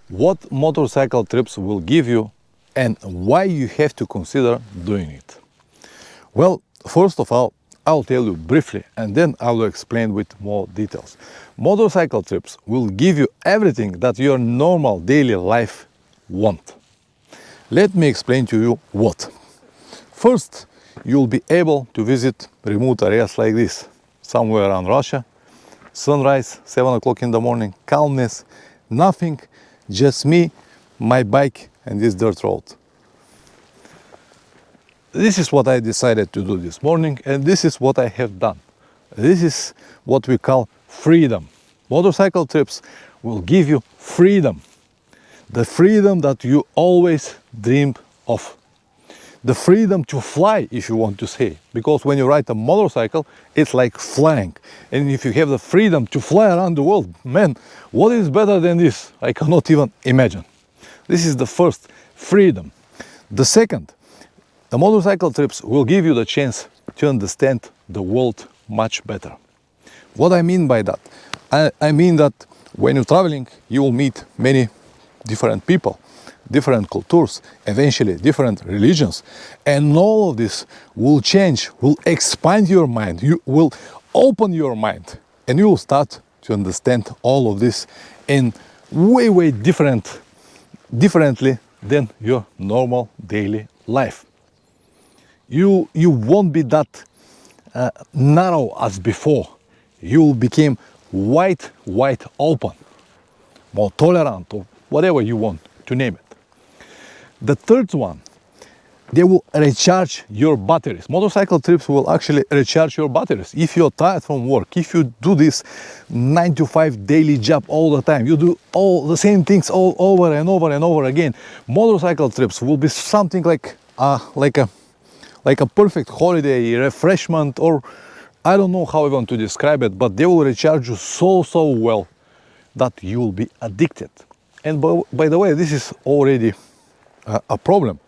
what motorcycle trips will give you and why you have to consider doing it. Well, first of all, I'll tell you briefly and then I will explain with more details. Motorcycle trips will give you everything that your normal daily life wants. Let me explain to you what. First, you'll be able to visit remote areas like this, somewhere around Russia. Sunrise, 7 o'clock in the morning, calmness, nothing, just me, my bike and this dirt road. This is what I decided to do this morning and this is what I have done. This is what we call freedom. Motorcycle trips will give you freedom. The freedom that you always dreamed of. The freedom to fly, if you want to say, because when you ride a motorcycle, it's like flying. And if you have the freedom to fly around the world, man, what is better than this? I cannot even imagine. This is the first, freedom. The second, the motorcycle trips will give you the chance to understand the world much better. What I mean by that? I mean that when you're traveling, you will meet many different people, different cultures, eventually different religions, and all of this will change, will expand your mind, you will open your mind, and you will start to understand all of this in way differently than your normal daily life. You won't be that narrow as before. You will become wide open, more tolerant, or whatever you want to name it. The third one, they will recharge your batteries. Motorcycle trips will actually recharge your batteries. If you're tired from work, if you do this 9 to 5 daily job all the time, you do all the same things all over and over again, motorcycle trips will be something like a perfect holiday, refreshment, or I don't know how I want to describe it, but they will recharge you so well that you will be addicted. And by the way, this is already a problem.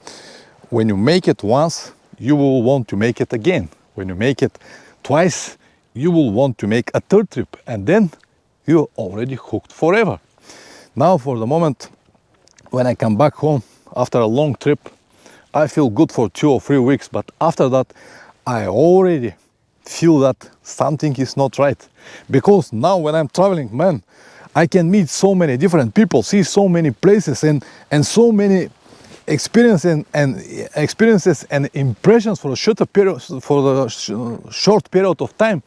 When you make it once, you will want to make it again. When you make it twice, you will want to make a third trip, and then you're already hooked forever. Now for the moment, when I come back home after a long trip, I feel good for 2 or 3 weeks, but after that, I already feel that something is not right. Because now when I'm traveling, man, I can meet so many different people, see so many places and so many experiences and impressions for a short period of time.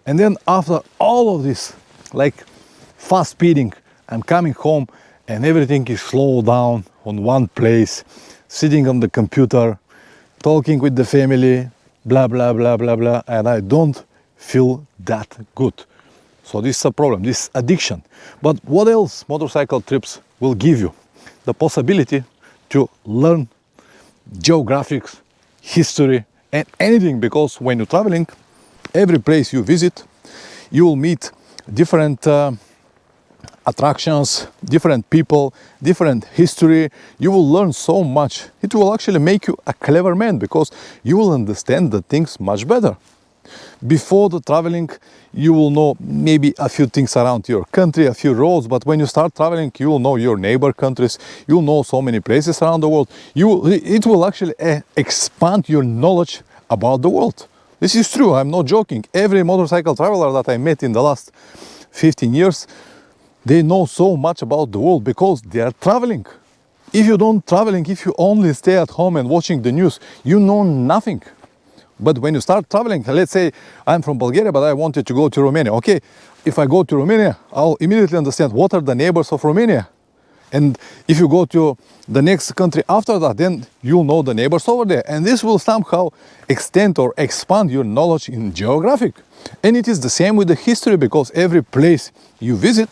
And then after all of this, like fast speeding, I'm coming home and everything is slowed down on one place, sitting on the computer, talking with the family, blah blah blah blah blah, and I don't feel that good. So this is a problem, this is addiction. But what else motorcycle trips will give you? The possibility to learn geographics, history, and anything, because when you're traveling, every place you visit, you will meet different attractions, different people, different history. You will learn so much. It will actually make you a clever man, because you will understand the things much better. Before the traveling, you will know maybe a few things around your country, a few roads, but when you start traveling, you will know your neighbor countries, you will know so many places around the world. It will actually expand your knowledge about the world. This is true, I'm not joking. Every motorcycle traveler that I met in the last 15 years, they know so much about the world because they are traveling. If you don't traveling, if you only stay at home and watching the news, you know nothing. But when you start traveling, let's say I'm from Bulgaria, but I wanted to go to Romania. Okay, if I go to Romania, I'll immediately understand what are the neighbors of Romania. And if you go to the next country after that, then you'll know the neighbors over there. And this will somehow extend or expand your knowledge in geographic. And it is the same with the history, because every place you visit,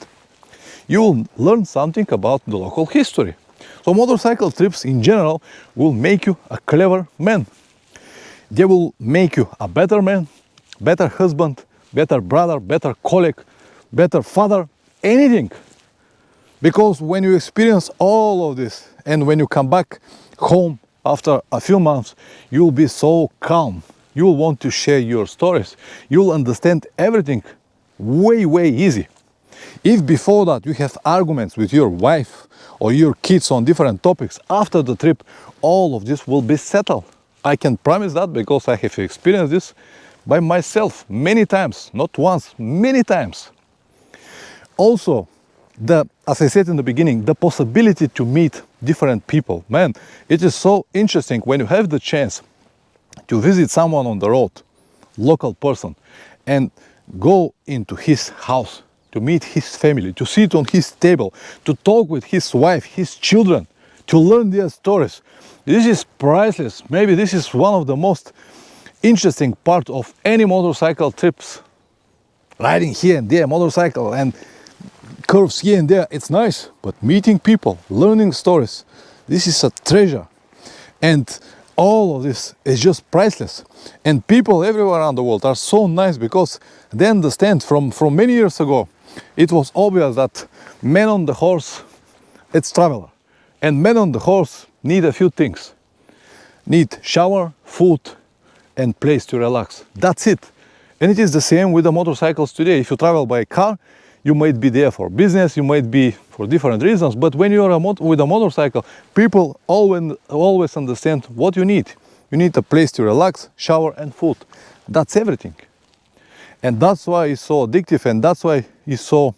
you will learn something about the local history. So motorcycle trips in general will make you a clever man. They will make you a better man, better husband, better brother, better colleague, better father, anything. Because when you experience all of this and when you come back home after a few months, you'll be so calm. You'll want to share your stories. You'll understand everything way easy. If before that you have arguments with your wife or your kids on different topics, after the trip, all of this will be settled. I can promise that because I have experienced this by myself many times, not once, many times. Also, as I said in the beginning, the possibility to meet different people. Man, it is so interesting when you have the chance to visit someone on the road, local person, and go into his house, to meet his family, to sit on his table, to talk with his wife, his children, to learn their stories. This is priceless. Maybe this is one of the most interesting part of any motorcycle trips. Riding here and there, motorcycle, and curves here and there, it's nice, but meeting people, learning stories, this is a treasure. And all of this is just priceless. And people everywhere around the world are so nice because they understand from many years ago, it was obvious that man on the horse, it's traveler. And men on the horse need a few things. Need shower, food, and place to relax. That's it. And it is the same with the motorcycles today. If you travel by car, you might be there for business, you might be for different reasons, but when you're with a motorcycle, people always understand what you need. You need a place to relax, shower, and food. That's everything. And that's why it's so addictive, and that's why it's so,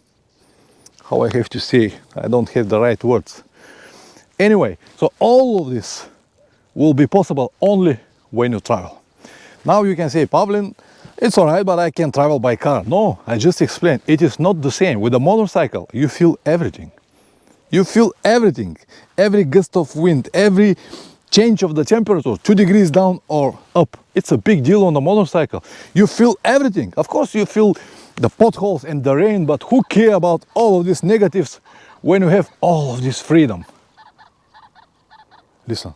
how I have to say, I don't have the right words. Anyway, so all of this will be possible only when you travel. Now you can say, Pavlin, it's all right, but I can travel by car. No, I just explained. It is not the same. With a motorcycle, you feel everything. You feel everything. Every gust of wind, every change of the temperature, 2 degrees down or up. It's a big deal on the motorcycle. You feel everything. Of course, you feel the potholes and the rain, but who cares about all of these negatives when you have all of this freedom? Listen.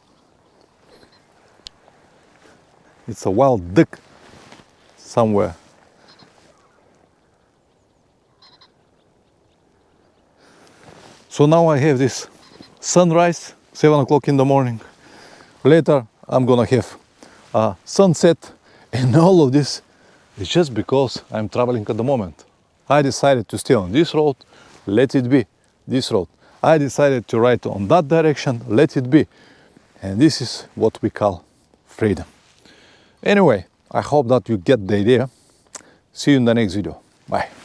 It's a wild duck somewhere. So now I have this sunrise, 7 o'clock in the morning. Later I'm gonna have a sunset, and all of this is just because I'm traveling at the moment. I decided to stay on this road, let it be, this road. I decided to ride on that direction, let it be. And this is what we call freedom. Anyway, I hope that you get the idea. See you in the next video. Bye.